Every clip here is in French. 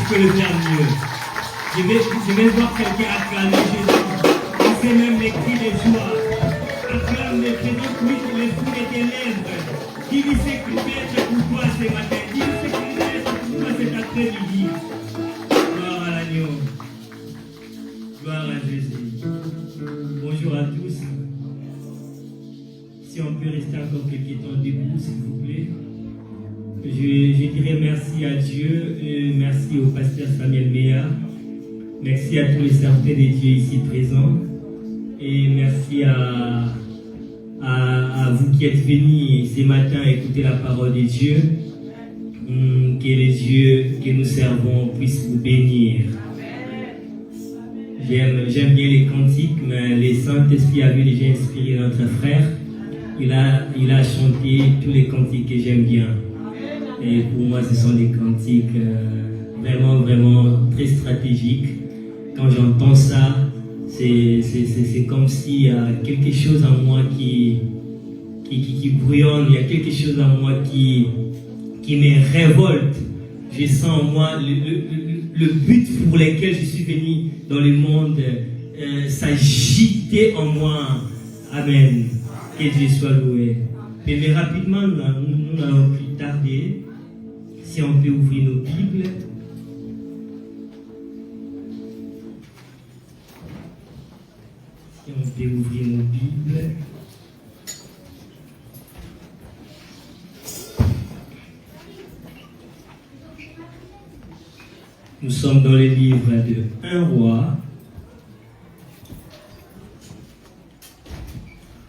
je peux le faire mieux. Je vais voir quelqu'un acclamer Jésus. Il sait même les cris de joie. Acclame les fruits de tes lèvres. Qui lui sait qu'il peut être pour toi ce matin? Qui lui sait qu'il peut être pour toi cet après-midi? Gloire à l'agneau. Gloire à Jésus. Bonjour à tous. Si on peut rester encore quelques temps debout, s'il vous plaît. Je dirais merci à Dieu, et merci au pasteur Samuel Méa, merci à tous les serviteurs de Dieu ici présents, et merci à vous qui êtes venus ce matin écouter la parole de Dieu. Que les dieux que nous servons puissent vous bénir. J'aime bien les cantiques, mais le Saint-Esprit avait déjà inspiré notre frère. Il a chanté tous les cantiques que j'aime bien. Et pour moi, ce sont des cantiques vraiment, vraiment très stratégiques. Quand j'entends ça, c'est comme s'il y a quelque chose en moi qui bouillonne, il y a quelque chose en moi qui me révolte. Je sens en moi le but pour lequel je suis venu dans le monde s'agiter en moi. Amen. Que Dieu soit loué. Mais rapidement, nous n'allons plus tarder. Si on peut ouvrir nos Bibles. Si on peut ouvrir nos Bibles. Nous sommes dans le livre de 1 Roi.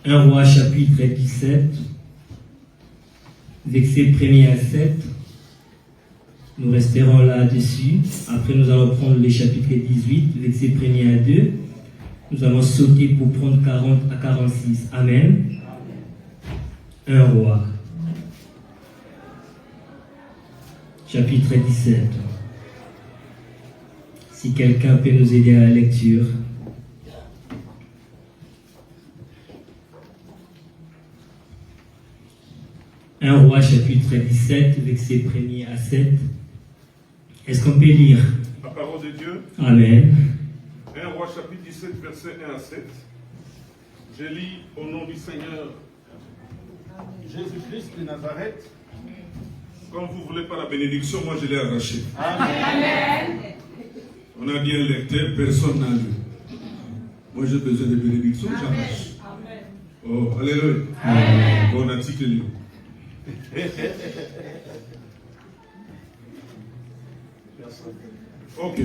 1 Roi chapitre 17, versets 1er à 7. Nous resterons là-dessus. Après, nous allons prendre le chapitre 18, versets 1er à 2. Nous allons sauter pour prendre 40 à 46. Amen. 1 Roi. Chapitre 17. Si quelqu'un peut nous aider à la lecture. Un Roi chapitre 17, versets 1er à 7. Est-ce qu'on peut lire la parole de Dieu? Amen. 1 Roi chapitre 17, versets 1 à 7. Je lis au nom du Seigneur Jésus-Christ de Nazareth. Comme vous ne voulez pas la bénédiction, moi je l'ai arraché. Amen. On a bien lecteur, personne n'a lu. Moi j'ai besoin de bénédiction, j'arrache. Oh, alléluia. Amen. Bon article lu. Ok.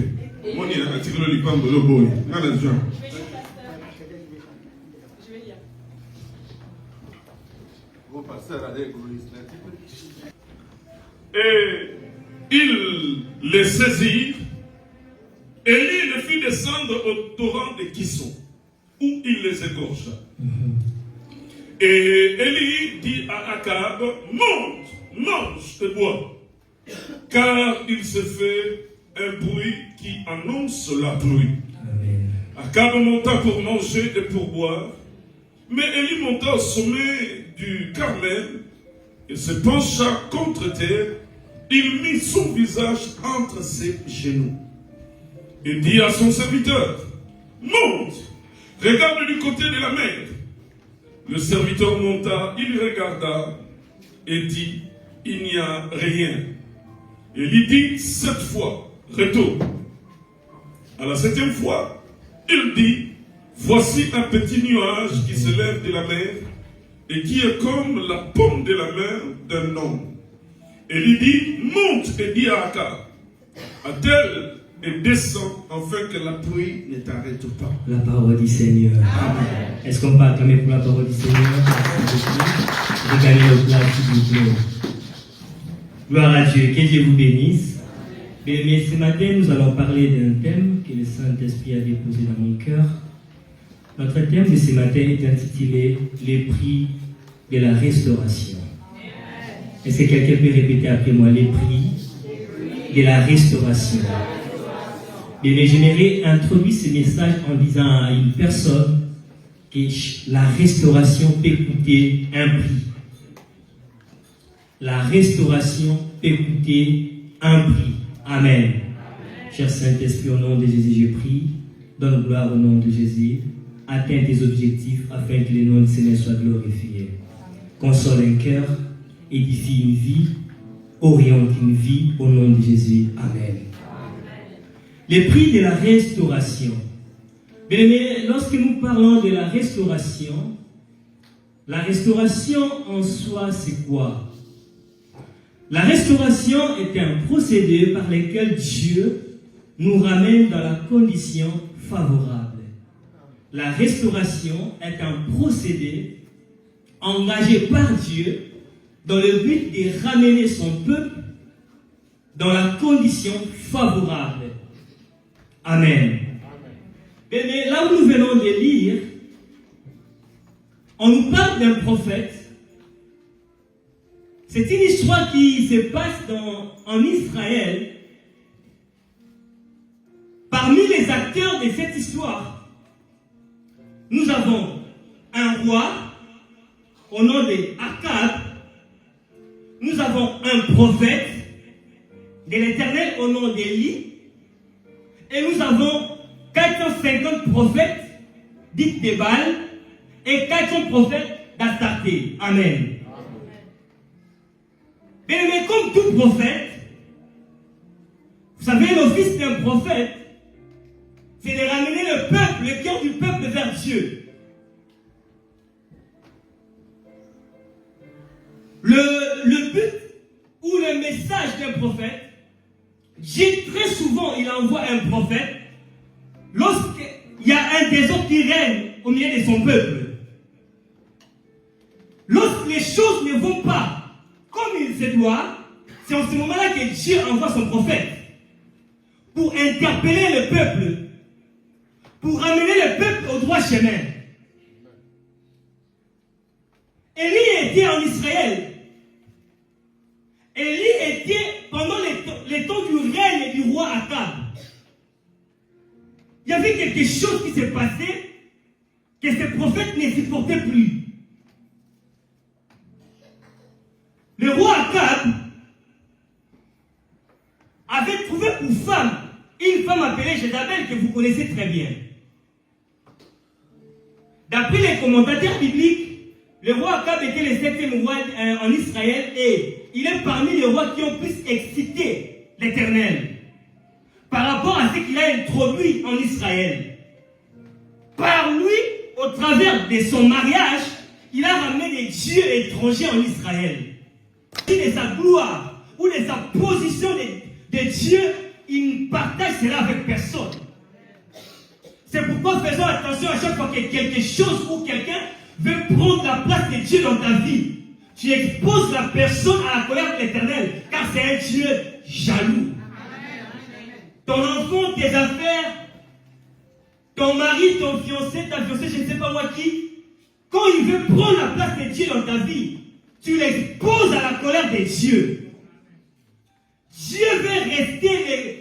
Mon article lu comme le boy. Je vais lire. Vos pasteurs allaient et il les saisit. Élie le fit descendre au torrent de Kisson, où il les égorgea. Et Élie dit à Akab, monte, mange et bois, car il se fait un bruit qui annonce la pluie. Akab monta pour manger et pour boire, mais Élie monta au sommet du Carmel, il se pencha contre terre, il mit son visage entre ses genoux. Il dit à son serviteur, monte, regarde du côté de la mer. Le serviteur monta, il regarda et dit, il n'y a rien. Et il dit 7 fois, retourne. À la 7e fois, il dit, voici un petit nuage qui se lève de la mer et qui est comme la paume de la main d'un homme. Et il dit, monte et dis à Akab, attelle et descend afin que la pluie ne t'arrête pas. La parole du Seigneur. Amen. Est-ce qu'on peut acclamer pour la parole du Seigneur? Regardez le plat, s'il vous plaît. Gloire à Dieu. Que Dieu vous bénisse. Mais ce matin, nous allons parler d'un thème que le Saint-Esprit a déposé dans mon cœur. Notre thème de ce matin est intitulé « Les prix de la restauration ». Est-ce que quelqu'un peut répéter après moi? Les prix de la restauration. Mais j'aimerais introduire ce message en disant à une personne que la restauration peut coûter un prix. La restauration peut coûter un prix. Amen. Cher Saint-Esprit, au nom de Jésus, je prie. Donne gloire au nom de Jésus. Atteins tes objectifs afin que le nom du Seigneur soit glorifié. Console un cœur, édifie une vie, oriente une vie au nom de Jésus. Amen. Les prix de la restauration. Bien-aimés, lorsque nous parlons de la restauration en soi, c'est quoi? La restauration est un procédé par lequel Dieu nous ramène dans la condition favorable. La restauration est un procédé engagé par Dieu dans le but de ramener son peuple dans la condition favorable. Amen. Mais là où nous venons de lire, on nous parle d'un prophète. C'est une histoire qui se passe en Israël. Parmi les acteurs de cette histoire, nous avons un roi au nom de Akab. Nous avons un prophète de l'Éternel au nom d'Élie. Et nous avons 450 prophètes dits de Baal et 400 prophètes d'Astarté. Amen. Mais comme tout prophète, vous savez, l'office d'un prophète, c'est de ramener le peuple, le cœur du peuple vers Dieu. Le but ou le message d'un prophète, très souvent il envoie un prophète lorsqu'il y a un désordre qui règne au milieu de son peuple. Lorsque les choses ne vont pas comme il se doit, c'est en ce moment-là que Dieu envoie son prophète pour interpeller le peuple, pour ramener le peuple au droit chemin. Élie était en Israël. Élie était pendant les temps du règne du roi Akab. Il y avait quelque chose qui s'est passé que ce prophète ne supportait plus. Le roi Akab avait trouvé pour femme une femme appelée Jézabel que vous connaissez très bien. D'après les commentateurs bibliques, le roi Akab était le 7e roi en Israël et il est parmi les rois qui ont plus excité l'Éternel par rapport à ce qu'il a introduit en Israël. Par lui, au travers de son mariage, il a ramené des dieux étrangers en Israël. De sa gloire ou de sa position de Dieu, il ne partage cela avec personne. C'est pourquoi faisons attention à chaque fois que quelque chose ou quelqu'un veut prendre la place de Dieu dans ta vie. Tu exposes la personne à la colère de l'Éternel, car c'est un Dieu jaloux. Ton enfant, tes affaires, ton mari, ton fiancé, ta fiancée, je ne sais pas moi qui, quand il veut prendre la place de Dieu dans ta vie, tu l'exposes à la colère de Dieu. Dieu veut rester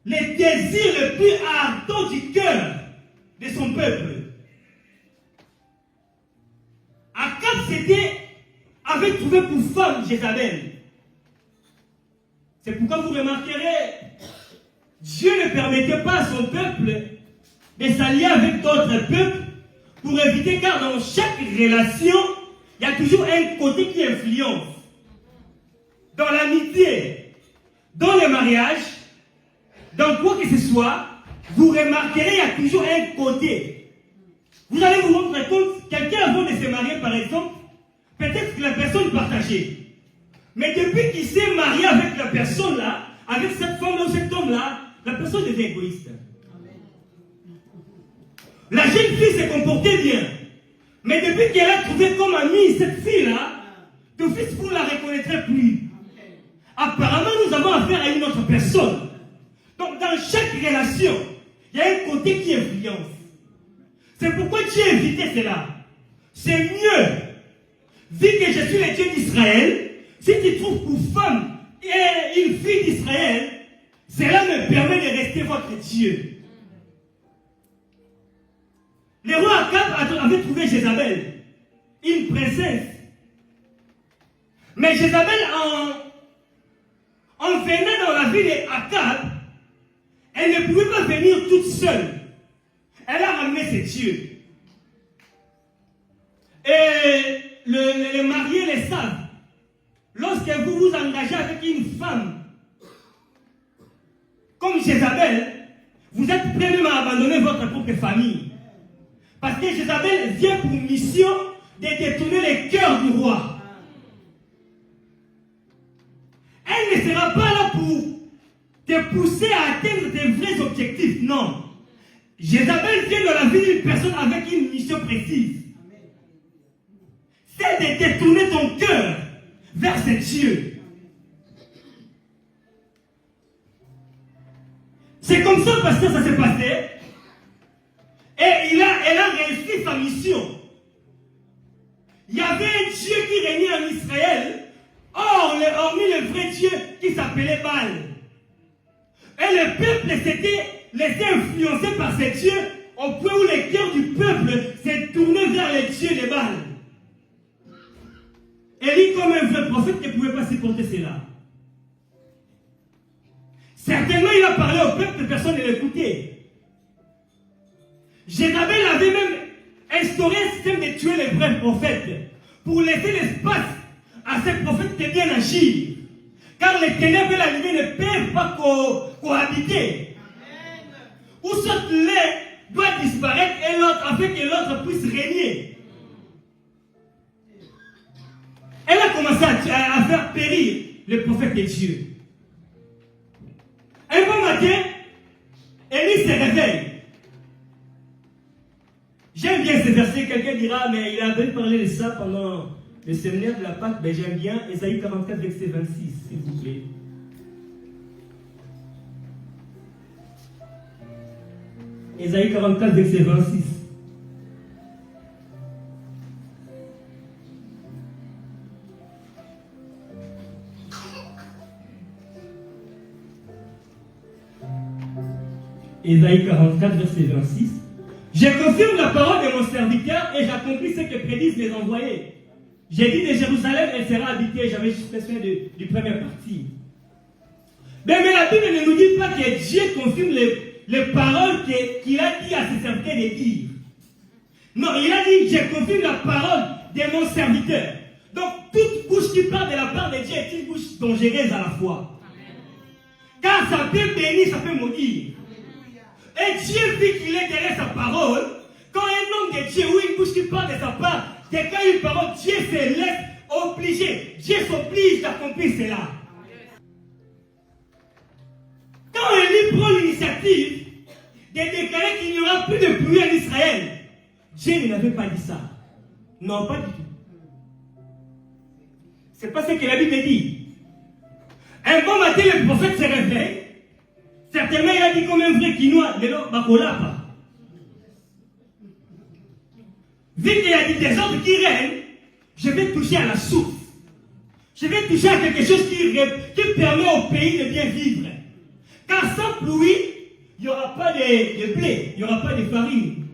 les désirs les plus ardents du cœur de son peuple. Akab avait trouvé pour femme Jézabel. C'est pourquoi vous remarquerez, Dieu ne permettait pas à son peuple de s'allier avec d'autres peuples pour éviter, car dans chaque relation, il y a toujours un côté qui influence. Dans l'amitié, dans le mariage, dans quoi que ce soit, vous remarquerez, il y a toujours un côté. Vous allez vous rendre compte, quelqu'un avant de se marier par exemple, peut-être que la personne partageait. Mais depuis qu'il s'est marié avec la personne là, avec cette femme-là ou cet homme-là, la personne devient égoïste. La jeune fille s'est comportée bien. Mais depuis qu'elle a trouvé comme amie cette fille-là, d'office vous ne la reconnaîtrez plus. Apparemment, nous avons affaire à une autre personne. Donc, dans chaque relation, il y a un côté qui influence. C'est pourquoi Dieu a évité cela. C'est mieux, vu que je suis le Dieu d'Israël, si tu trouves pour femme et une fille d'Israël, cela me permet de rester votre Dieu. Le roi Akab avait trouvé Jézabel, une princesse. Mais Jézabel, en venant dans la ville d'Akab, Elle ne pouvait pas venir toute seule. Elle a ramené ses dieux. Et les mariés les savent. Lorsque vous vous engagez avec une femme comme Jézabel, vous êtes prêt même à abandonner votre propre famille. Parce que Jézabel vient pour mission de détourner les cœurs du roi. Elle ne sera pas là pour te pousser à atteindre tes vrais objectifs. Non. Jézabel vient dans la vie d'une personne avec une mission précise. C'est de détourner ton cœur vers ses dieux. C'est comme ça, pasteur, ça s'est passé. Et elle a réussi sa mission. Il y avait un Dieu qui régnait en Israël, hormis le vrai Dieu qui s'appelait Baal. Et le peuple s'était laissé influencer par ces dieux au point où le cœur du peuple s'est tourné vers les dieux de Baal. Élie, comme un vrai prophète, ne pouvait pas supporter cela. Certainement, il a parlé au peuple, personne ne l'écoutait. Jézabel avait même instauré un système de tuer les vrais prophètes pour laisser l'espace à ces prophètes de bien agir. Car les ténèbres et la lumière ne peuvent pas cohabiter. Ou soit l'un doit disparaître et l'autre, afin que l'autre puisse régner. Elle a commencé à faire périr le prophète de Dieu. Un bon matin, Élie se réveille. J'aime bien ce verset. Quelqu'un dira, mais il avait parlé de ça pendant le séminaire de la Pâque. Mais j'aime bien Ésaïe 44, verset 26, s'il vous plaît. Ésaïe 44, verset 26. Ésaïe 44, verset 26. Je confirme la parole de mon serviteur et j'accomplis ce que prédisent les envoyés. J'ai dit de Jérusalem, elle sera habitée. J'avais juste besoin du première partie. Mais la Bible ne nous dit pas que Dieu confirme les paroles qu'il a dit à ses serviteurs de dire. Non, il a dit, je confirme la parole de mon serviteur. Donc, toute bouche qui parle de la part de Dieu est une bouche dangereuse à la fois. Car ça peut bénir, ça peut maudire. Et Dieu vit qu'il est derrière sa parole. Quand un homme de Dieu ou une bouche qui parle de sa part déclare une parole, Dieu se laisse obliger. Dieu s'oblige d'accomplir cela. Quand Élie prend l'initiative de déclarer qu'il n'y aura plus de pluie en Israël, Dieu n'avait pas dit ça. Non, pas du tout. C'est pas ce que la Bible dit. Un bon matin, le prophète se réveille. Certainement, il a dit comme un vrai Quinois, mais non, Bakolapa. Vu qu'il a dit des ordres qui règnent, je vais toucher à la source. Je vais toucher à quelque chose qui permet au pays de bien vivre. Car sans pluie, il n'y aura pas de blé, il n'y aura pas de farine,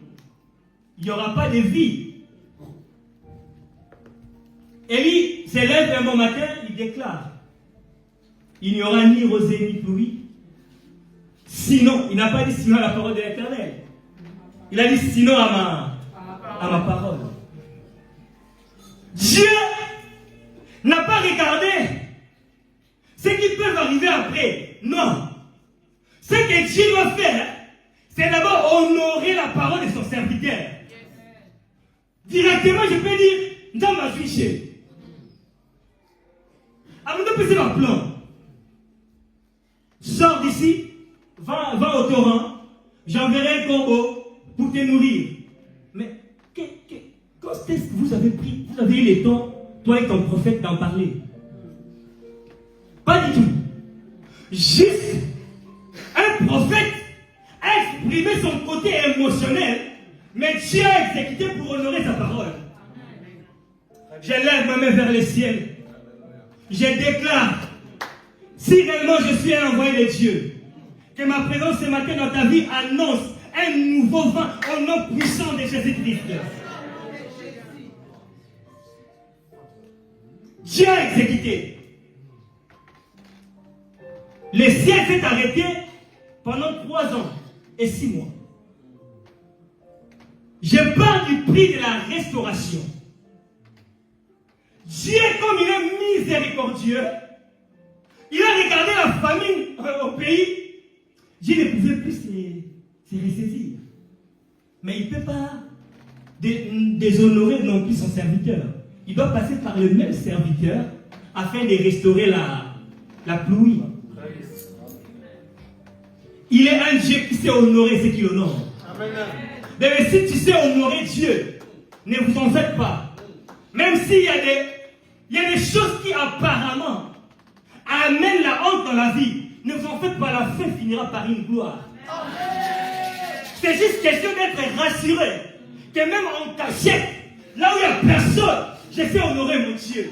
il n'y aura pas de vie. Élie se lève un bon matin, il déclare, il n'y aura ni rosée ni pluie. Sinon, il n'a pas dit sinon à la parole de l'Éternel. Il a dit sinon à ma parole. Dieu n'a pas regardé ce qui peut arriver après. Non. Ce que Dieu doit faire, c'est d'abord honorer la parole de son serviteur. Directement, je peux dire, dans ma fiche. Avant de passer leur plan, sors d'ici. Va au torrent, j'enverrai un corbeau pour te nourrir. Mais quand est-ce que vous avez eu le temps, toi et ton prophète, d'en parler? Pas du tout. Juste un prophète a exprimé son côté émotionnel, mais Dieu a exécuté pour honorer sa parole. Je lève ma main vers le ciel. Je déclare, si réellement je suis un envoyé de Dieu, que ma présence ce matin dans ta vie annonce un nouveau vent au nom puissant de Jésus-Christ. Dieu a exécuté. Le ciel s'est arrêté pendant 3 ans et 6 mois. Je parle du prix de la restauration. Dieu, comme il est miséricordieux, il a regardé la famine au pays. Dieu ne pouvait plus se ressaisir. Mais il ne peut pas déshonorer non plus son serviteur. Il doit passer par le même serviteur afin de restaurer la pluie. Il est un Dieu qui sait honorer ce qu'il honore. Mais si tu sais honorer Dieu, ne vous en faites pas. Même s'il y a des choses qui apparemment amènent la honte dans la vie, ne vous en faites pas, la fin finira par une gloire. C'est juste question d'être rassuré que même en cachette, là où il n'y a personne, je sais honorer mon Dieu.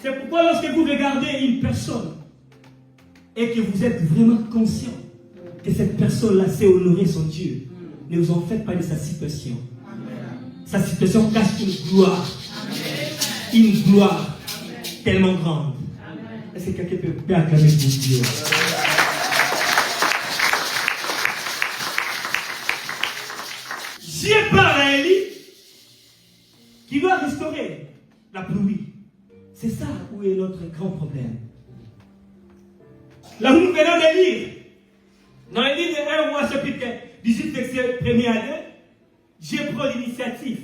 C'est pourquoi lorsque vous regardez une personne et que vous êtes vraiment conscient que cette personne-là sait honorer son Dieu, ne vous en faites pas de sa situation. Sa situation cache une gloire. Une gloire tellement grande. Est-ce que quelqu'un peut acclamer pour Dieu? Dieu parle à Élie qui doit restaurer la pluie. C'est ça où est notre grand problème. Là où nous venons de lire, dans le livre de 1 roi chapitre 18, verset 1er à 2, Dieu prend l'initiative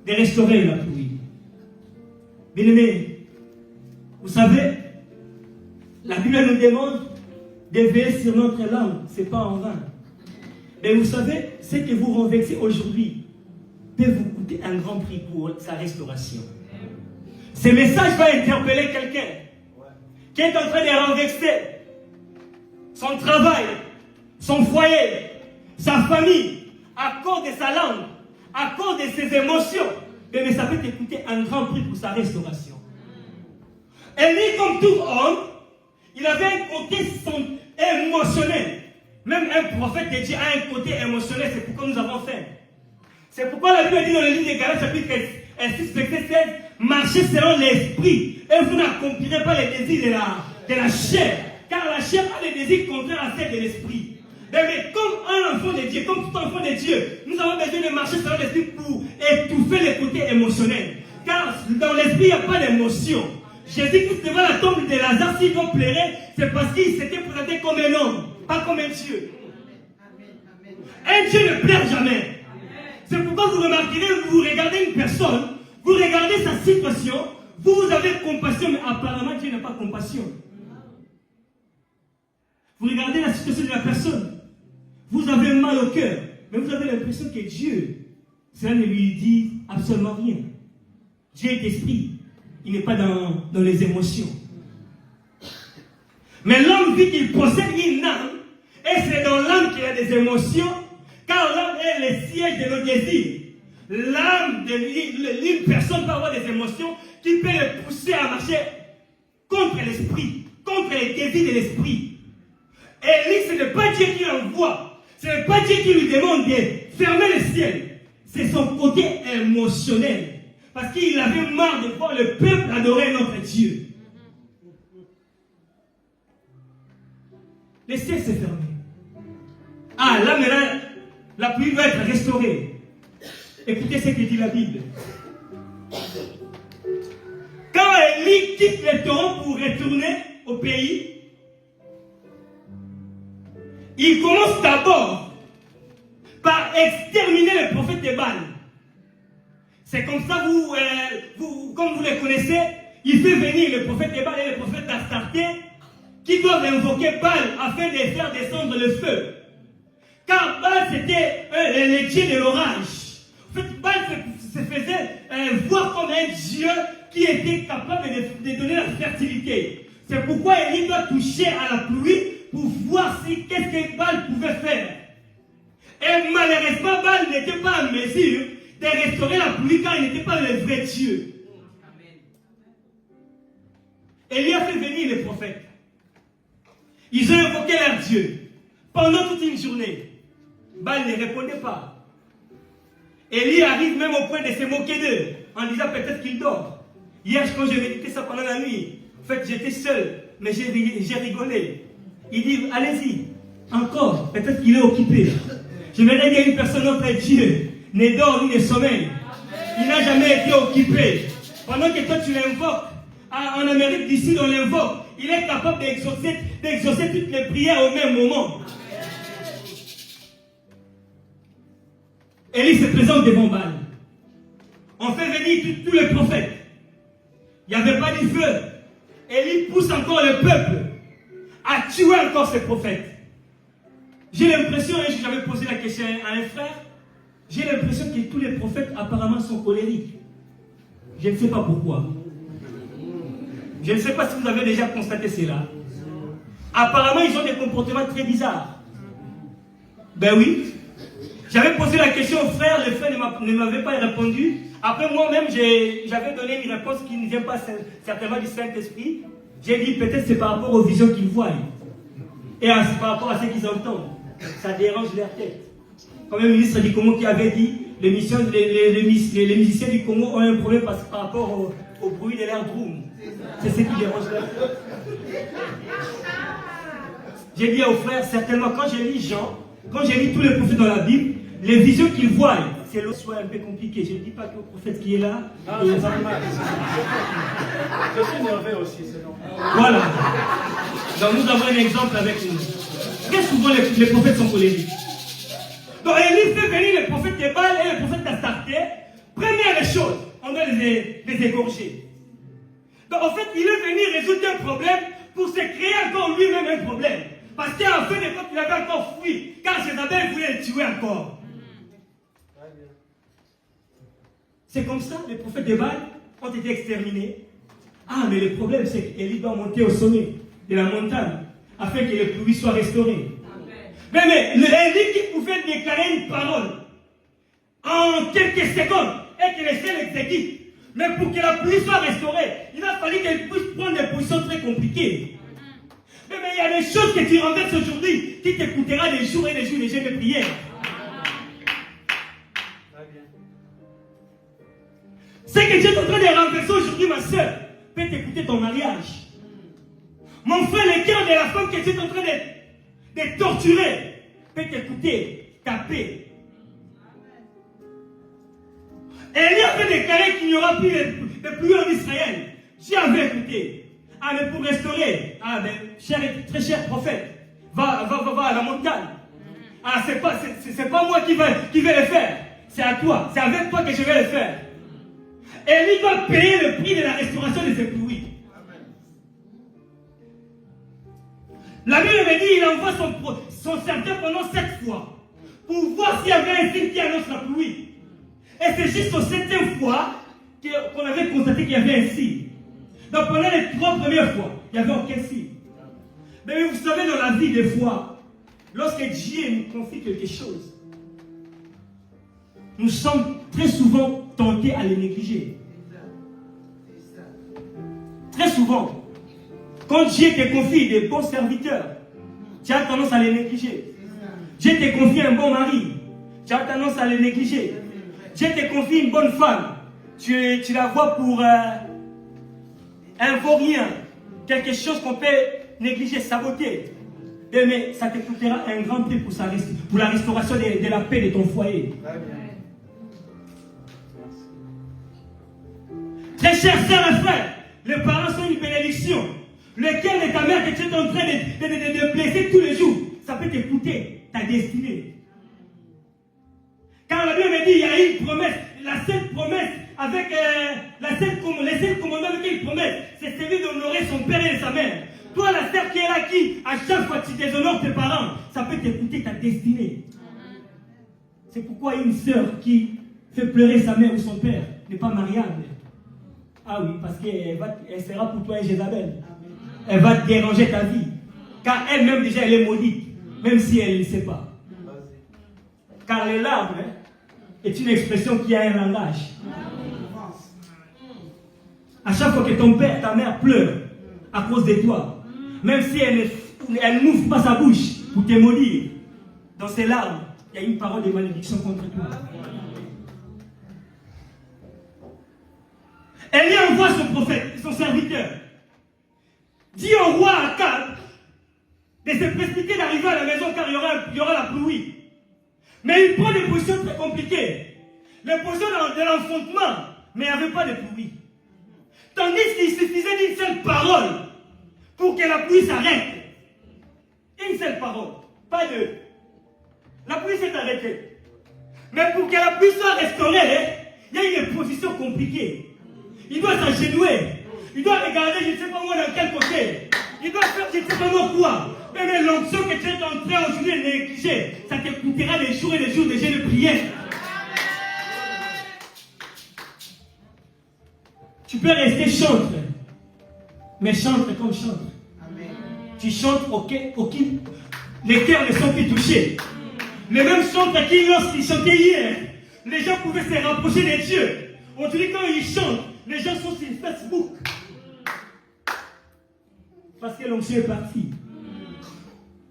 de restaurer la pluie. Bien-aimés, vous savez, la Bible nous demande de veiller sur notre langue, ce n'est pas en vain. Mais vous savez, ce que vous renversez aujourd'hui peut vous coûter un grand prix pour sa restauration. Ce message va interpeller quelqu'un qui est en train de renverser son travail, son foyer, sa famille, à cause de sa langue, à cause de ses émotions. Mais ça peut te coûter un grand prix pour sa restauration. Élie, comme tout homme, il avait un côté émotionnel. Même un prophète de Dieu a un côté émotionnel. C'est pourquoi nous avons faim. C'est pourquoi la Bible dit dans le livre de Galates, chapitre 6, verset 16, marchez selon l'esprit, et vous n'accomplirez pas les désirs de la chair, car la chair a les désirs contraires à celle de l'esprit. Mais comme un enfant de Dieu, comme tout enfant de Dieu, nous avons besoin de marcher selon l'esprit pour étouffer les côtés émotionnels. Car dans l'esprit, il n'y a pas d'émotion. Jésus-Christ devant la tombe de Lazare, s'il doit pleurer, c'est parce qu'il s'était présenté comme un homme, pas comme un Dieu. Un Dieu ne pleure jamais. C'est pourquoi vous remarquerez, vous regardez une personne, vous regardez sa situation, vous avez compassion, mais apparemment Dieu n'a pas compassion. Vous regardez la situation de la personne, vous avez mal au cœur, mais vous avez l'impression que Dieu, cela ne lui dit absolument rien. Dieu est esprit, il n'est pas dans les émotions. Mais l'homme dit qu'il possède une âme, et c'est dans l'âme qu'il y a des émotions, car l'âme est le siège de nos désirs. L'âme d'une personne peut avoir des émotions qui peuvent le pousser à marcher contre l'esprit, contre les désirs de l'esprit. Élie, ce n'est pas Dieu qui l'envoie, ce n'est pas Dieu qui lui demande de fermer le ciel. C'est son côté émotionnel. Parce qu'il avait marre de voir le peuple adorer notre Dieu. Le ciel s'est fermé. Ah, là maintenant, la pluie doit être restaurée. Écoutez ce que dit la Bible. Quand Élie quitte le torrent pour retourner au pays, il commence d'abord par exterminer le prophète de Baal. C'est comme ça, comme vous le connaissez, il fait venir le prophète de Baal et le prophète d'Astarté qui doivent invoquer Baal afin de faire descendre le feu. Car Baal, c'était le dieu de l'orage. En fait, Baal se faisait voir comme un dieu qui était capable de donner la fertilité. C'est pourquoi Élie doit toucher à la pluie pour voir qu'est-ce que Baal pouvait faire. Et malheureusement, Baal n'était pas en mesure de restaurer la pluie car il n'était pas le vrai Dieu. Élie a fait venir les prophètes. Ils ont invoqué leur Dieu. Pendant toute une journée, Baal ne répondait pas. Élie arrive même au point de se moquer d'eux en disant peut-être qu'il dort. Hier, quand je méditais ça pendant la nuit, en fait, j'étais seul Mais j'ai rigolé. Il dit, allez-y, encore. Peut-être qu'il est occupé. Je me dis, il y a une personne auprès de Dieu, ne dort ni ne sommeille. Il n'a jamais été occupé. Pendant que toi tu l'invoques, en Amérique du Sud on l'invoque, il est capable d'exaucer toutes les prières au même moment. Élie se présente devant Baal. On fait venir tous les prophètes. Il n'y avait pas du feu. Élie pousse encore le peuple à tuer encore ces prophètes. J'ai l'impression, et j'avais posé la question à un frère, j'ai l'impression que tous les prophètes apparemment sont colériques. Je ne sais pas pourquoi. Je ne sais pas si vous avez déjà constaté cela. Apparemment, ils ont des comportements très bizarres. Ben oui. J'avais posé la question au frère, le frère ne m'avait pas répondu. Après moi-même, j'avais donné une réponse qui ne vient pas certainement du Saint-Esprit. J'ai dit peut-être c'est par rapport aux visions qu'ils voient. Et par rapport à ce qu'ils entendent. Ça dérange leur tête. Comme le ministre du Congo qui avait dit, les musiciens du Congo ont un problème par rapport au bruit de leur drum. C'est ce qui dérange leur tête. J'ai dit aux frères, certainement quand j'ai lu Jean, quand j'ai lu tous les prophètes dans la Bible, les visions qu'ils voient, c'est le soit un peu compliqué. Je ne dis pas que le prophète qui est là. Ah, c'est normal. Je suis nerveux aussi, c'est normal. Voilà. Donc nous avons un exemple avec nous. Très souvent les prophètes sont colériques. Donc Élie fait venir les prophètes de Baal et les prophètes d'Astarté. Première chose, on doit les égorger. Donc en fait, il est venu résoudre un problème pour se créer encore lui-même un problème. Parce qu'en fin de compte, il avait encore fui. Car Jézabel voulait le tuer encore. C'est comme ça, les prophètes de Baal ont été exterminés. Ah, mais le problème, c'est qu'Élie doit monter au sommet de la montagne afin que les pluies soient restaurées. Mais Élie qui pouvait déclarer une parole en quelques secondes et que les ciels l'exécutent. Mais pour que la pluie soit restaurée, il a fallu qu'elle puisse prendre des positions très compliquées. Mais il y a des choses que tu renverses aujourd'hui qui t'écoutera des jours et des jours de jeûne de prière. Ce que tu es en train de renverser aujourd'hui, ma soeur, peut t'écouter ton mariage. Mon frère, le cœur de la femme que tu es en train de torturer peut t'écouter, taper. Élie avait déclaré qu'il n'y aura plus de pluie en Israël. Dieu avait écouté. Ah, mais pour restaurer, ah, mais très cher prophète, va à la montagne. Ah, c'est pas moi qui vais le faire. C'est à toi. C'est avec toi que je vais le faire. Élie doit payer le prix de la restauration de ses pluies. La Bible me dit qu'il envoie son serviteur pendant 7 fois pour voir s'il y avait un signe qui annonce la pluie. Et c'est juste au 7e fois qu'on avait constaté qu'il y avait un signe. Donc pendant les 3 premières fois, il n'y avait aucun signe. Mais vous savez, dans la vie, des fois, lorsque Dieu nous confie quelque chose, nous sommes très souvent tentés à les négliger. Très souvent. Quand Dieu te confie des bons serviteurs, tu as tendance à les négliger. Dieu te confie un bon mari, tu as tendance à les négliger. Dieu te confie une bonne femme, tu la vois pour un vaurien, quelque chose qu'on peut négliger, saboter. Mais ça te coûtera un grand prix pour la restauration de la paix de ton foyer. Très chers sœurs et frères, les parents sont une bénédiction. Le cœur de ta mère que tu es en train de blesser tous les jours, ça peut te coûter ta destinée. Car la Bible me dit il y a une promesse, la seule promesse avec les seuls commandements avec une promesse, c'est celui d'honorer son père et sa mère. Toi, la sœur qui est là, qui à chaque fois tu déshonores tes parents, ça peut te coûter ta destinée. C'est pourquoi une sœur qui fait pleurer sa mère ou son père n'est pas mariable. Ah oui, parce qu'elle sera pour toi un Jézabel. Elle va te déranger ta vie. Car elle-même déjà elle est maudite, même si elle ne le sait pas. Car les larmes est une expression qui a un langage. À chaque fois que ton père, ta mère pleure à cause de toi, même si elle n'ouvre pas sa bouche pour te maudire, dans ses larmes, il y a une parole de malédiction contre toi. Elle y envoie son prophète, son serviteur. dit au roi Akab de se précipiter d'arriver à la maison car il y aura la pluie. Mais il prend des positions très compliquées. Les positions de l'enfantement, mais il n'y avait pas de pluie. Tandis qu'il suffisait d'une seule parole pour que la pluie s'arrête. Une seule parole, pas deux. La pluie s'est arrêtée. Mais pour que la pluie soit restaurée, il y a une position compliquée. Il doit s'agenouiller. Il doit regarder, je ne sais pas moi, dans quel côté. Il doit faire, je ne sais pas moi quoi. Mais l'onction que tu es en train aujourd'hui de négliger, ça te coûtera des jours et des jours de jeûne de prière. Tu peux rester chantre, mais chantre comme chantre. Tu chantes aucun. Les cœurs ne sont plus touchés. Les mêmes chantres qui, lorsqu'ils chantaient hier, les gens pouvaient se rapprocher de Dieu. Aujourd'hui, quand ils chantent, les gens sont sur Facebook. Parce que l'onction est partie.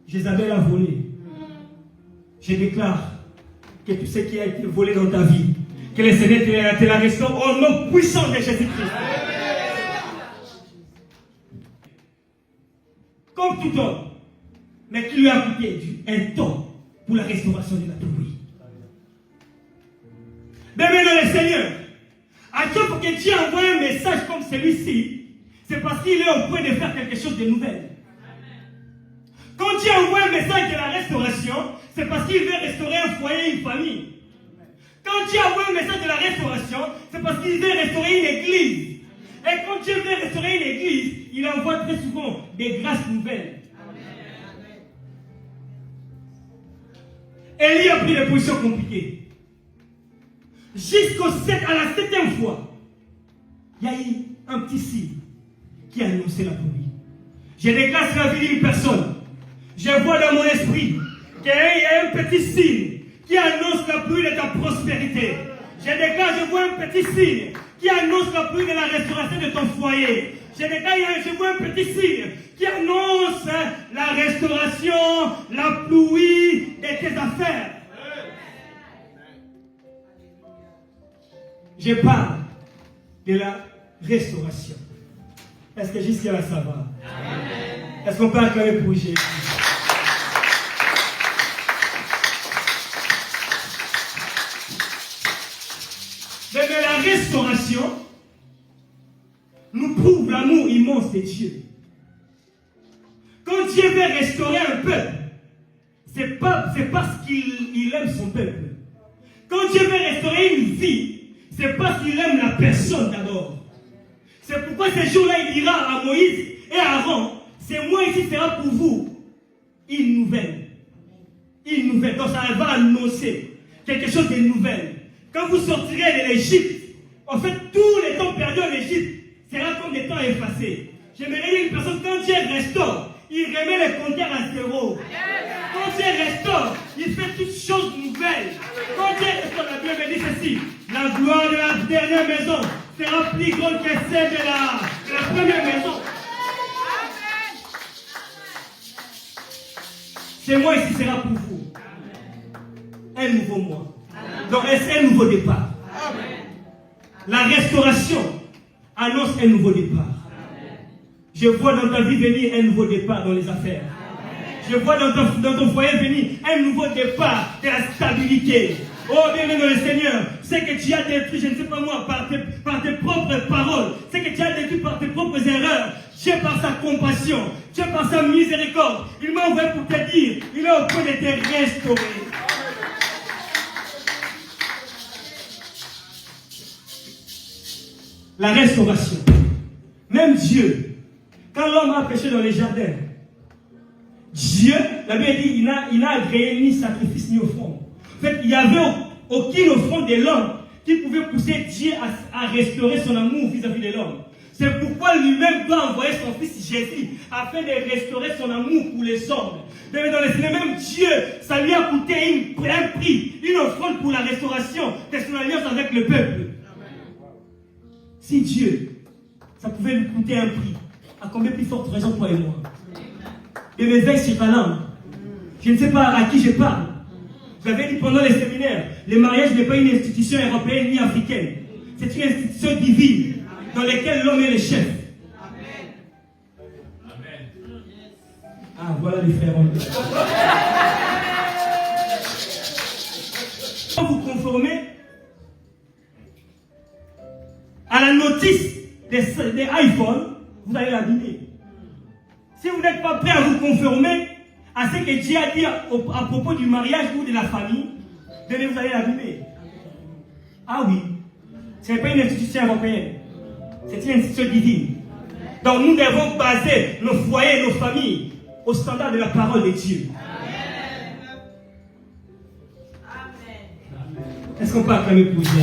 Jézabel a volé. Je déclare que tout ce qui a été volé dans ta vie, que le Seigneur te la restaure au nom puissant de Jésus-Christ. Comme tout homme, mais qui lui a coûté un temps pour la restauration de la pluie. Bien dans le Seigneur, à chaque fois que Dieu envoie un message comme celui-ci, c'est parce qu'il est au point de faire quelque chose de nouvel. Quand Dieu envoie un message de la restauration, c'est parce qu'il veut restaurer un foyer, une famille. Quand Dieu envoie un message de la restauration, c'est parce qu'il veut restaurer une église. Et quand Dieu veut restaurer une église, il envoie très souvent des grâces nouvelles. Élie a pris des positions compliquées. À la 7e fois, il y a eu un petit signe qui a annoncé la pluie. Je déclare sur la vie d'une personne. Je vois dans mon esprit qu'il y a un petit signe qui annonce la pluie de ta prospérité. Je déclare, je vois un petit signe qui annonce la pluie de la restauration de ton foyer. Je déclare, je vois un petit signe qui annonce la restauration, la pluie de tes affaires. Je parle de la restauration. Est-ce que jusqu'à là ça va? Est-ce qu'on peut acclamer pour Jésus? Mais la restauration nous prouve l'amour immense de Dieu. Quand Dieu veut restaurer un peuple, c'est parce qu'il aime son peuple. Quand Dieu veut restaurer une vie, c'est parce qu'il aime la personne d'abord. C'est pourquoi ce jour-là, il dira à Moïse et à Aaron, c'est moi ici sera pour vous une nouvelle. Une nouvelle. Donc ça va annoncer quelque chose de nouvel. Quand vous sortirez de l'Égypte, en fait, tous les temps perdus en Égypte sera comme des temps effacés. J'aimerais dire une personne, quand Dieu restaure, il remet les compteurs à zéro. Quand Dieu restaure, il fait toutes choses nouvelles. Quand Dieu restaure, la Bible me dit ceci, la gloire de la dernière maison sera plus grande que celle de la première maison. Chez moi ici sera pour vous un nouveau mois. Donc c'est un nouveau départ. La restauration annonce un nouveau départ. Je vois dans ta vie venir un nouveau départ dans les affaires. Je vois dans ton foyer venir un nouveau départ de la stabilité. Oh, bien-aimé dans le Seigneur, c'est que tu as détruit, je ne sais pas moi, par tes propres paroles, c'est que tu as détruit par tes propres erreurs. Dieu par sa compassion, Dieu par sa miséricorde, il m'a envoyé pour te dire, il est au point de te restaurer. La restauration. Même Dieu, quand l'homme a péché dans les jardins, Dieu, la Bible dit, il n'a agréé ni sacrifice ni offrande. En fait, il n'y avait aucune offrande de l'homme qui pouvait pousser Dieu à restaurer son amour vis-à-vis de l'homme. C'est pourquoi lui-même doit envoyer son fils Jésus afin de restaurer son amour pour les hommes. Mais dans le même Dieu, ça lui a coûté un prix, une offrande pour la restauration de son alliance avec le peuple. Si Dieu, ça pouvait lui coûter un prix, à combien plus forte raison toi et moi? Et mes veilles sur ta langue. Je ne sais pas à qui je parle. J'avais dit pendant les séminaires, le mariage n'est pas une institution européenne ni africaine. C'est une institution divine dans laquelle l'homme est le chef. Ah, voilà les frères en place. Quand vous conformez à la notice des iPhones, vous allez l'abîmer. Si vous n'êtes pas prêt à vous conformer à ce que Dieu a dit à propos du mariage ou de la famille, vous allez l'abîmer. Ah oui, ce n'est pas une institution européenne, c'est une institution divine. Donc nous devons baser nos foyers, nos familles au standard de la parole de Dieu. Amen. Est-ce qu'on peut acclamer pour Dieu?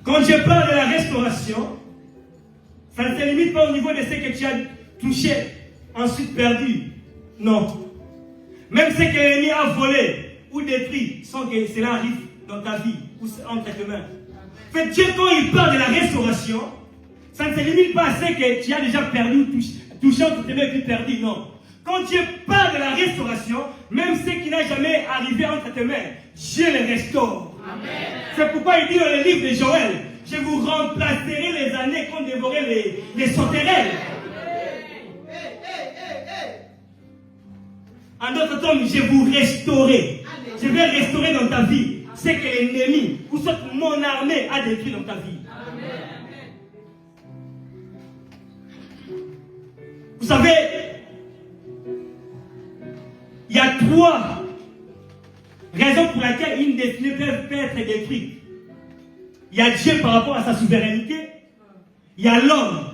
Quand je parle de la restauration, ça ne se limite pas au niveau de ce que tu as touché, ensuite perdu. Non. Même ce que l'ennemi a volé ou détruit, sans que cela arrive dans ta vie ou entre tes mains. En fait, Dieu, quand il parle de la restauration, ça ne se limite pas à ce que tu as déjà perdu, touché entre tes mains et puis perdu. Non. Quand Dieu parle de la restauration, même ce qui n'a jamais arrivé entre tes mains, Dieu les restaure. Amen. C'est pourquoi il dit dans le livre de Joël, je vous remplacerai les années qu'ont dévoré les sauterelles. En d'autres termes, je vous restaurer. Je vais restaurer dans ta vie ce que l'ennemi ou ce que mon armée a détruit dans ta vie. Vous savez, il y a 3 raisons pour lesquelles une destinée peut être détruite. Il y a Dieu par rapport à sa souveraineté, il y a l'homme,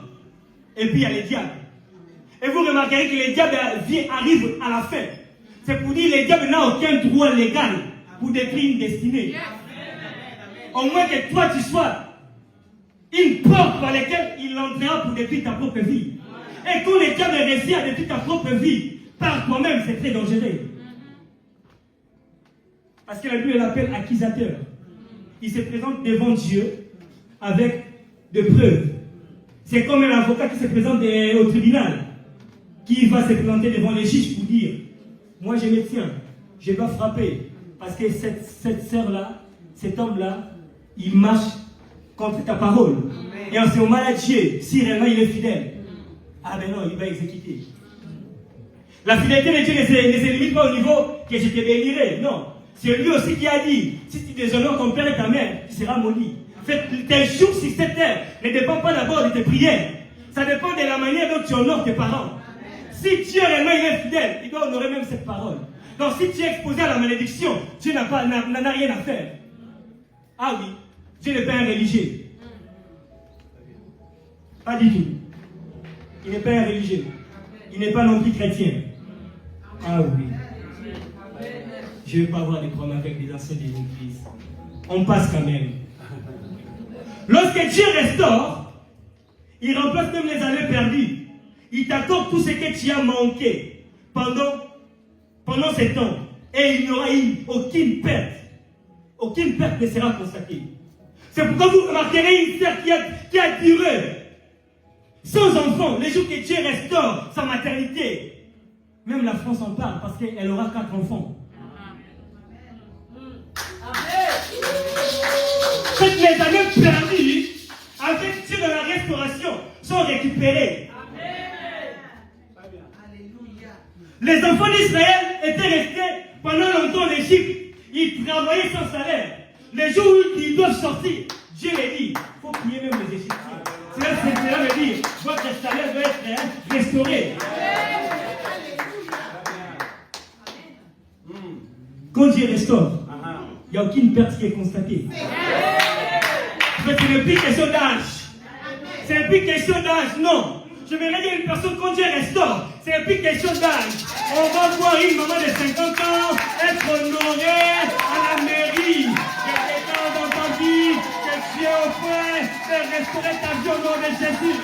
et puis il y a les diables. Et vous remarquerez que les diables arrivent à la fin. C'est pour dire que les diables n'ont aucun droit légal pour détruire une destinée. Au moins que toi tu sois une porte par laquelle il entrera pour détruire ta propre vie. Et quand les diables réussissent à détruire ta propre vie, par toi-même, c'est très dangereux. Parce que la Bible l'appelle accusateur. Il se présente devant Dieu avec des preuves. C'est comme un avocat qui se présente au tribunal, qui va se présenter devant les juges pour dire, moi je me tiens, je dois frapper, parce que cette sœur-là, cet homme-là, il marche contre ta parole. Amen. Et en ce moment-là, Dieu, si réellement il est fidèle, ah ben non, il va exécuter. La fidélité de Dieu ne se limite pas au niveau que je te bénirai, non. C'est lui aussi qui a dit, si tu déshonores ton père et ta mère, tu seras maudit. En fait, tes jours sur cette terre ne dépendent pas d'abord de tes prières. Ça dépend de la manière dont tu honores tes parents. Si Dieu réellement il est fidèle, il doit honorer même cette parole. Donc si tu es exposé à la malédiction, Dieu n'a rien à faire. Ah oui, Dieu n'est pas un religieux. Pas du tout. Il n'est pas un religieux. Il n'est pas non plus chrétien. Ah oui. Je ne vais pas avoir des problèmes avec des anciens de l'église. On passe quand même. Lorsque Dieu restaure, il remplace même les années perdues. Il t'accorde tout ce que tu as manqué pendant ces temps. Et il n'y aura eu aucune perte. Aucune perte ne sera constatée. C'est pourquoi vous remarquerez une sœur qui a duré sans enfant, les jours que Dieu restaure sa maternité. Même la France en parle parce qu'elle aura 4 enfants. Toutes les années perdues, avec Dieu dans la restauration, sont récupérées. Les enfants d'Israël étaient restés pendant longtemps en Égypte. Ils travaillaient sans salaire. Les jours où ils doivent sortir, Dieu les dit, il faut prier même les Égyptiens. Cela veut dire, votre salaire doit être restauré. Quand Dieu restaure, il n'y a aucune perte qui est constatée. Mais ce n'est plus question d'âge. Ce n'est plus question d'âge, non. Je vais dire une personne quand Dieu restaure, ce n'est plus question d'âge. On va voir une maman de 50 ans être honorée à la mairie. Quelqu'un dans ta vie, que Dieu au point de restaurer ta vie au nom de Jésus.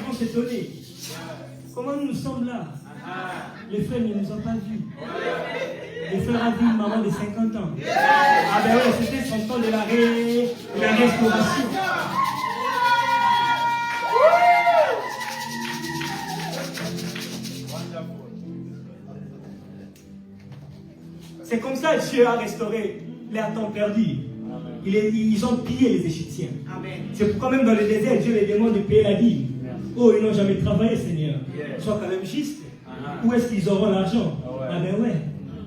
On s'est donné. Comment nous sommes là? Les frères ne nous ont pas vus. Les frères ont vu une maman de 50 ans. Ah ben ouais, c'était son temps de la restauration. C'est comme ça que Dieu a restauré il est à temps perdu. Ils ont pillé les Égyptiens. C'est pourquoi même dans le désert, Dieu les demande de payer la dîme. Oh, ils n'ont jamais travaillé, Seigneur. Sois quand même juste. Où est-ce qu'ils auront l'argent? Ah ben ouais.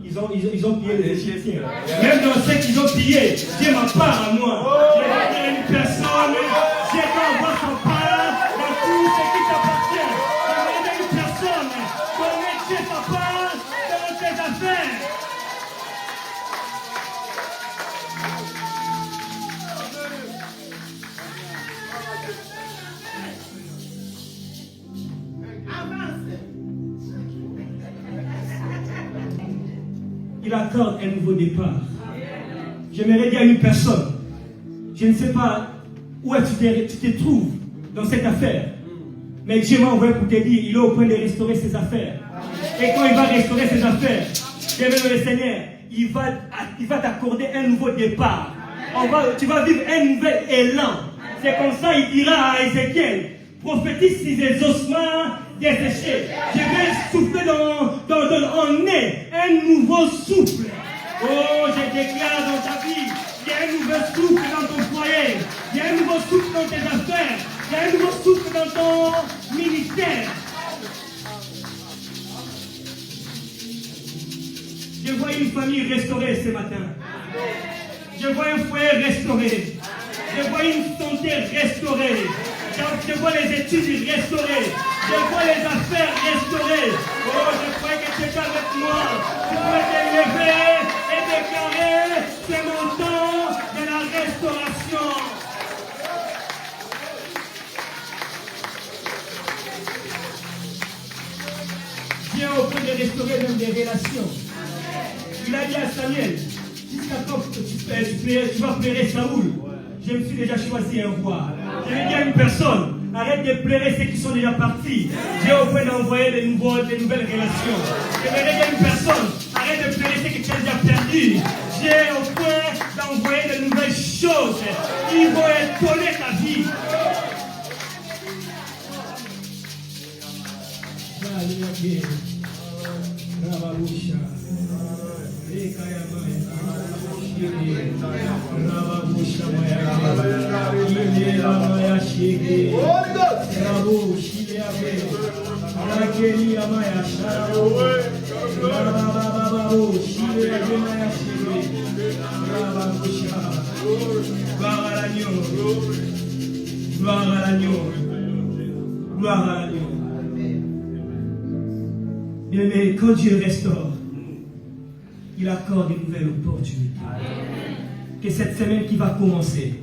Ils ont pillé les Égyptiens. Même dans ce qu'ils ont pillé, Dieu ma part à moi. J'ai donné à une personne, j'ai qu'à avoir sa part dans tout ce qui t'appartient. J'ai donné à une personne, donner Dieu sa part dans tes affaires. Il accorde un nouveau départ. J'aimerais dire à une personne, je ne sais pas où tu te trouves dans cette affaire, mais Dieu m'a envoyé pour te dire, il est au point de restaurer ses affaires. Et quand il va restaurer ses affaires, le Seigneur, il va t'accorder un nouveau départ. Tu vas vivre un nouvel élan. C'est comme ça, il dira à Ézéchiel, prophétise si les ossements desséchés. Je vais souffler en nez un nouveau souffle. Oh, je déclare dans ta vie, il y a un nouveau souffle dans ton foyer. Il y a un nouveau souffle dans tes affaires. Il y a un nouveau souffle dans ton ministère. Je vois une famille restaurée ce matin. Je vois un foyer restauré. Je vois une santé restaurée. Je vois les études restaurées. Je vois les affaires restaurées. Oh, je crois que tu es avec moi. Tu peux te lever et déclarer, c'est mon temps de la restauration. Dieu est au point de restaurer même des relations. Il a dit à Samuel, jusqu'à quand tu vas pleurer Saoul? Je me suis déjà choisi un roi. Je vais dire à une personne, arrête de pleurer ceux qui sont déjà partis. Dieu est au point d'envoyer de nouvelles relations. Je vais dire à une personne, arrête de pleurer ceux que tu as déjà perdus. Dieu est au point d'envoyer de nouvelles choses qui vont étonner ta vie. Gloire à l'agneau. Gloire à l'agneau. Gloire à l'agneau. Bien-aimé, quand Dieu restaure, il accorde une nouvelle opportunité. Que cette semaine qui va commencer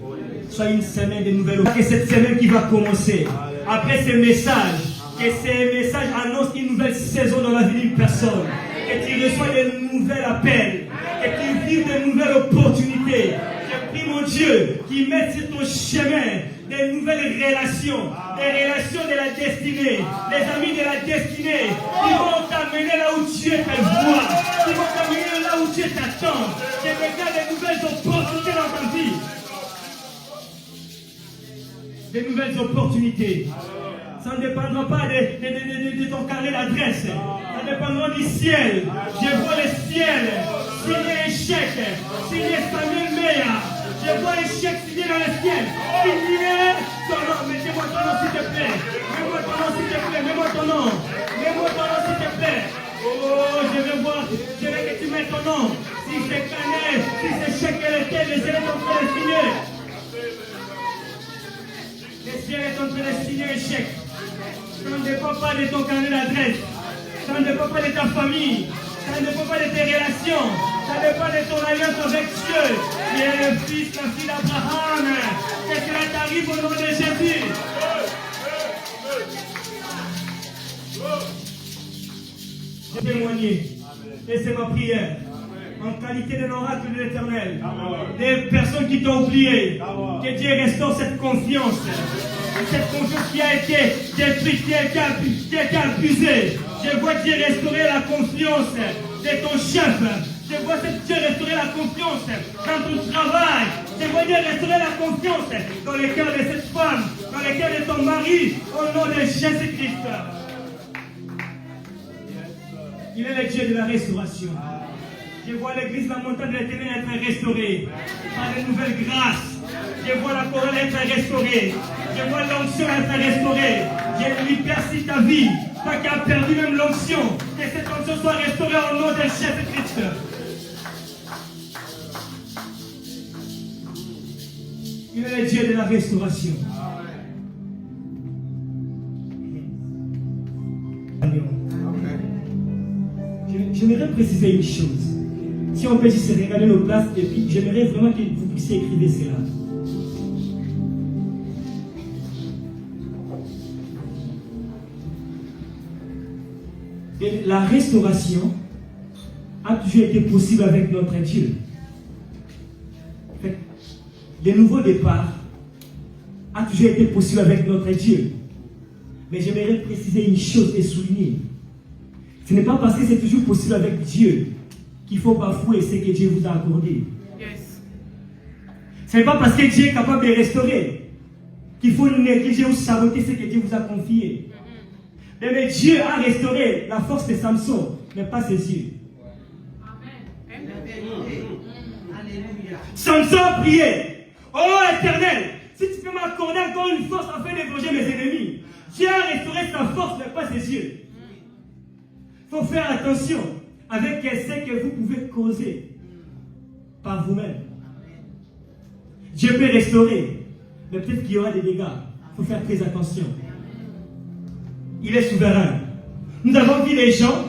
soit une semaine de nouvelles opportunités. Que cette semaine qui va commencer, après ces messages, que ces messages annoncent une nouvelle saison dans la vie d'une personne. Que tu reçois de nouvelles appels. Que tu vives de nouvelles opportunités. Je prie mon Dieu qu'il mette sur ton chemin des nouvelles relations, des relations de la destinée, les amis de la destinée, qui vont t'amener là où Dieu te voit, qui vont t'amener là où Dieu t'attend. Je regarde des nouvelles opportunités dans ta vie. Des nouvelles opportunités. Ça ne dépendra pas de ton carnet d'adresse. Ça dépendra du ciel. Je vois le ciel signer un chèque, signer Samuel Meya. Je vois un chèque signé dans le ciel. Signé ton nom. Mettez-moi ton nom s'il te plaît. Mets-moi ton nom s'il te plaît. Mets-moi ton nom. Mets-moi ton nom s'il te plaît. Oh, je vais voir. Je veux que tu mettes ton nom. Si c'est carnet, si c'est chèque est lequel, le ciel est en train de signer. Le ciel est en train de signer un chèque. Ça ne dépend pas de ton carnet d'adresse. Ça ne dépend pas de ta famille. Ça ne dépend pas de tes relations. Ça dépend de ton alliance avec Dieu. Qui est le fils, la fille d'Abraham. Que cela t'arrive au nom de Jésus. Je vais témoigner. Et c'est ma prière. En qualité d'un oracle de l'Éternel. Des personnes qui t'ont oublié. Que Dieu restaure cette confiance. Cette confiance qui a été détruite, qui a été abusée. Je vois Dieu restaurer la confiance de ton chef. Je vois Dieu restaurer la confiance dans ton travail. Je vois Dieu restaurer la confiance dans le cœur de cette femme, dans le cœur de ton mari, au nom de Jésus-Christ. Il est le Dieu de la restauration. Je vois l'église, la montagne de l'Éternel être restaurée par de nouvelles grâces. Je vois la chorale être restaurée. Je vois l'onction être restaurée. Je libère ta vie. Toi qui as perdu même l'onction, que cette onction soit restaurée au nom de Jésus-Christ. Il est le Dieu de la restauration. J'aimerais préciser une chose. Si on peut juste regarder nos places, et puis j'aimerais vraiment que vous puissiez écrire cela. Et la restauration a toujours été possible avec notre Dieu. Le nouveau départ a toujours été possible avec notre Dieu. Mais j'aimerais préciser une chose et souligner. Ce n'est pas parce que c'est toujours possible avec Dieu qu'il faut bafouer ce que Dieu vous a accordé. Yes. Ce n'est pas parce que Dieu est capable de restaurer qu'il faut négliger ou saboter ce que Dieu vous a confié. Mais Dieu a restauré la force de Samson, mais pas ses yeux. Amen. Samson a prié. Oh Éternel, si tu peux m'accorder encore une force afin de venger mes ennemis. Dieu a restauré sa force, mais pas ses yeux. Il faut faire attention avec ce que vous pouvez causer par vous-même. Dieu peut restaurer, mais peut-être qu'il y aura des dégâts. Il faut faire très attention. Il est souverain. Nous avons vu les gens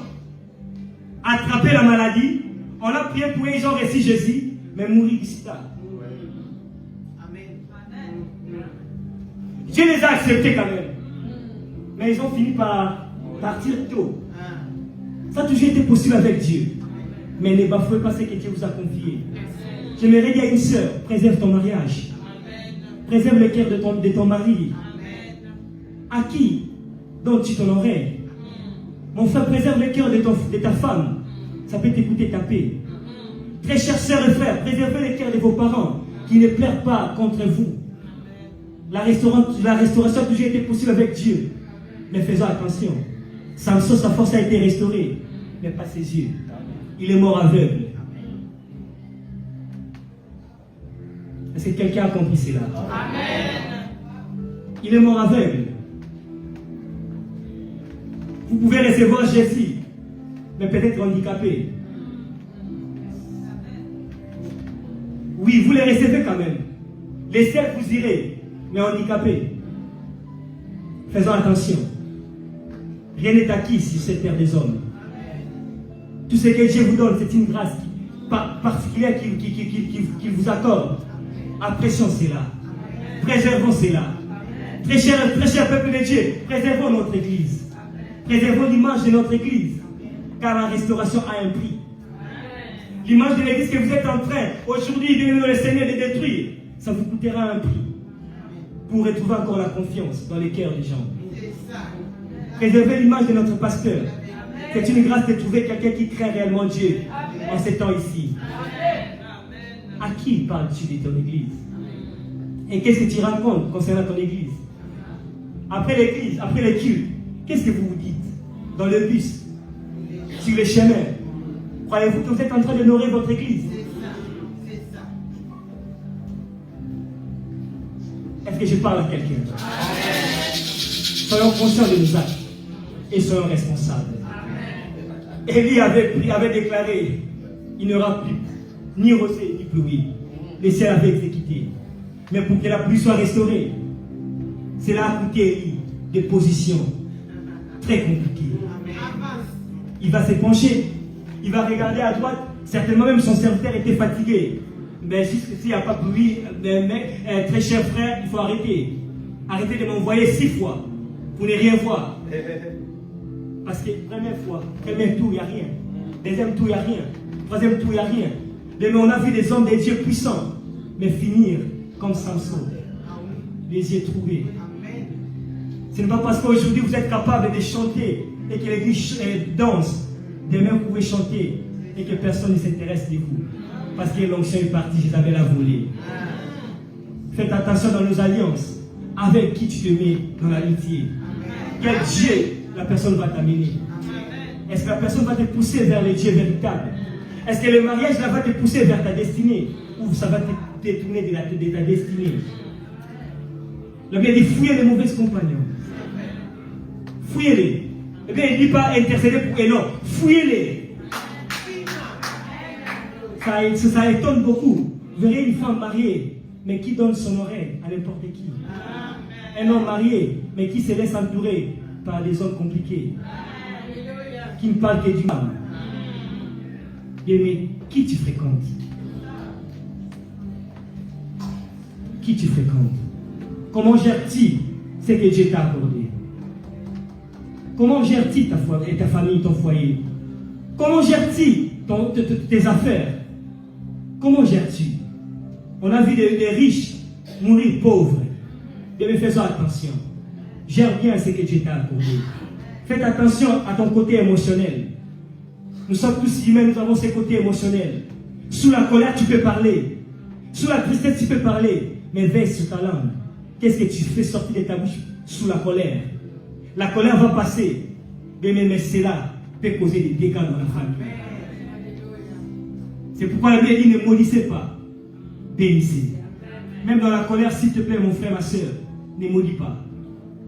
attraper la maladie. On a prié pour eux, ils ont reçu Jésus, mais mourir ici tard. Dieu les a acceptés quand même. Mais ils ont fini par partir tôt. Ça a toujours été possible avec Dieu. Mais ne bafouez pas ce que Dieu vous a confié. J'aimerais dire à une sœur, préserve ton mariage. Préserve le cœur de ton mari. À qui donc tu ton oreille? Mon frère, préserve le cœur de ta femme. Ça peut t'écouter taper. Très chers sœurs et frères, préservez le cœur de vos parents qui ne pleurent pas contre vous. La restauration a toujours été possible avec Dieu. Mais faisons attention. Samson, sa force a été restaurée, mais pas ses yeux. Il est mort aveugle. Est-ce que quelqu'un a compris cela? Amen. Il est mort aveugle. Vous pouvez recevoir Jésus, mais peut-être handicapé. Oui, vous les recevez quand même. Les seuls, vous irez, mais handicapé. Faisons attention. Rien n'est acquis sur cette terre des hommes. Tout ce que Dieu vous donne, c'est une grâce particulière qu'il vous accorde. Apprécions cela. Préservons cela. Très cher peuple de Dieu, préservons notre Église. Préservons l'image de notre Église. Car la restauration a un prix. L'image de l'Église que vous êtes en train, aujourd'hui, de le Seigneur de détruire, ça vous coûtera un prix. Pour retrouver encore la confiance dans les cœurs des gens. Préserver l'image de notre pasteur. C'est une grâce de trouver quelqu'un qui crée réellement Dieu en ces temps ici. À qui parles-tu de ton église? Et qu'est-ce que tu racontes concernant ton église? Après l'église, après le culte, qu'est-ce que vous vous dites? Dans le bus, sur le chemin, croyez-vous que vous êtes en train d'honorer votre église? Est-ce que je parle à quelqu'un? Soyons conscients de nos actes et soyons responsables. Élie avait déclaré, il n'y aura plus ni rosée ni pluie. Les ciels avaient exécuté. Mais pour que la pluie soit restaurée, cela a coûté Élie des positions très compliquées. Il va se pencher, il va regarder à droite, certainement même son serviteur était fatigué. Mais s'il n'y a pas de pluie, très cher frère, il faut arrêter. Arrêtez de m'envoyer 6 fois pour ne rien voir. Parce que première fois, premier tour, il n'y a rien. Deuxième tour, il n'y a rien. Troisième tour, il n'y a rien. Mais on a vu des hommes de Dieu puissants, mais finir comme Samson. Les yeux trouvés. Ce n'est pas parce qu'aujourd'hui vous êtes capable de chanter et que l'église danse. Demain vous pouvez chanter et que personne ne s'intéresse de vous. Parce que l'onction est partie, Jézabel a volé. Faites attention dans nos alliances. Avec qui tu te mets dans l'amitié. Quel Dieu la personne va t'amener. Est-ce que la personne va te pousser vers le Dieu véritable? Est-ce que le mariage là va te pousser vers ta destinée ou ça va te détourner de ta destinée? Le bien dit fouillez les mauvais compagnons. Fouillez-les. Eh bien, il ne dit pas intercéder pour eux, non. Fouillez-les. Ça étonne beaucoup. Vous verrez une femme mariée, mais qui donne son oreille à n'importe qui. Un homme marié, mais qui se laisse entourer par des hommes compliqués. Qui ne parlent que du mal. Mais qui tu fréquentes? Qui tu fréquentes? Comment gères-tu ce que Dieu t'a accordé? Comment gères-tu ta famille, ton foyer? Comment gères-tu tes affaires? Comment gères-tu? On a vu des riches mourir pauvres. Mais faisons attention. Gère bien ce que Dieu t'a accordé. Faites attention à ton côté émotionnel. Nous sommes tous humains, nous avons ces côtés émotionnels. Sous la colère, tu peux parler. Sous la tristesse, tu peux parler. Mais veille sur ta langue. Qu'est-ce que tu fais sortir de ta bouche sous la colère? La colère va passer. Mais cela peut causer des dégâts dans la famille. C'est pourquoi la Bible dit ne maudissez pas. Bénissez. Même dans la colère, s'il te plaît, mon frère, ma soeur, ne maudis pas.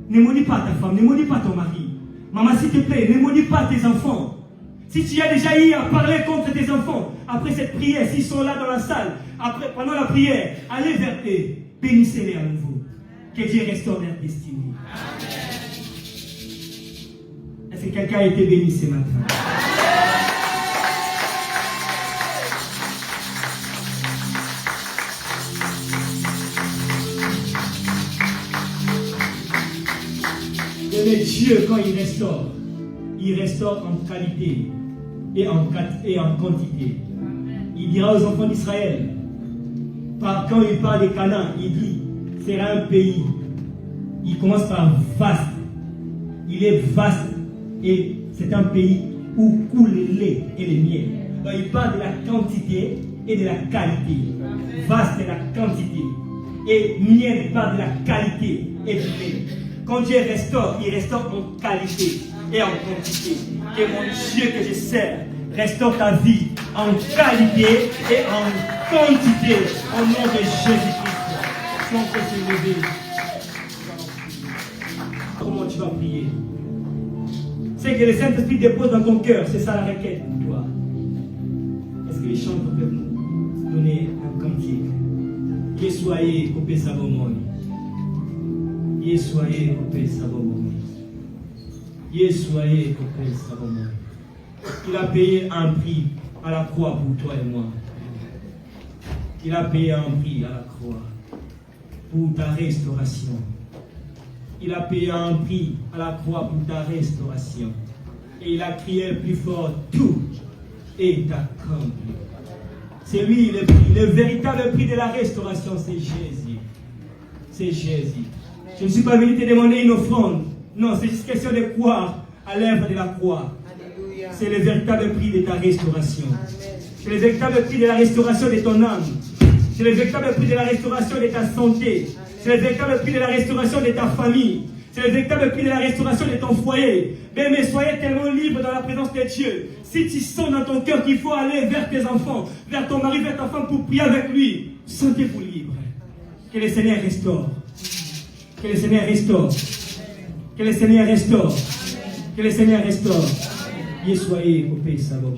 Ne maudis pas ta femme, ne maudis pas ton mari. Maman, s'il te plaît, ne maudis pas tes enfants. Si tu as déjà eu à parler contre tes enfants, après cette prière, s'ils sont là dans la salle, pendant la prière, allez vers eux, bénissez-les à nouveau. Que Dieu restaure leur destinée. Est-ce que quelqu'un a été béni ce matin? Mais Dieu, quand il restaure en qualité et en quantité. Il dira aux enfants d'Israël, quand il parle de Canaan, il dit, sera un pays. Il commence par vaste. Il est vaste et c'est un pays où coule le lait et le miel. Donc il parle de la quantité et de la qualité. Vaste est la quantité. Et miel parle de la qualité et du lait. Quand Dieu restaure, il restaure en qualité et en quantité. Que mon Dieu que je sers restaure ta vie en qualité et en quantité. Au nom de Jésus-Christ. Si on peut se lever. Comment tu vas prier? C'est que le Saint-Esprit dépose dans ton cœur. C'est ça la requête pour toi. Est-ce que les chantres peuvent nous donner un cantique? Que soyez coupé savomoni. Que soyez coupé savomoni. Que soyez coupé savomoni. Il a payé un prix à la croix pour toi et moi. Il a payé un prix à la croix pour ta restauration. Il a payé un prix à la croix pour ta restauration. Et il a crié plus fort, tout est accompli. C'est lui le prix, le véritable prix de la restauration, c'est Jésus. C'est Jésus. Je ne suis pas venu te demander une offrande. Non, c'est juste question de croire à l'œuvre de la croix. C'est le véritable prix de ta restauration. C'est le véritable prix de la restauration de ton âme. C'est le véritable prix de la restauration de ta santé. C'est le véritable prix de la restauration de ta famille. C'est le véritable prix de la restauration de ton foyer. Mais soyez tellement libre dans la présence de Dieu. Si tu sens dans ton cœur qu'il faut aller vers tes enfants, vers ton mari, vers ta femme pour prier avec lui, sentez-vous libre. Que le Seigneur restaure. Que le Seigneur restaure. Que le Seigneur restaure. Que le Seigneur restaure. Et soyez au pays savant.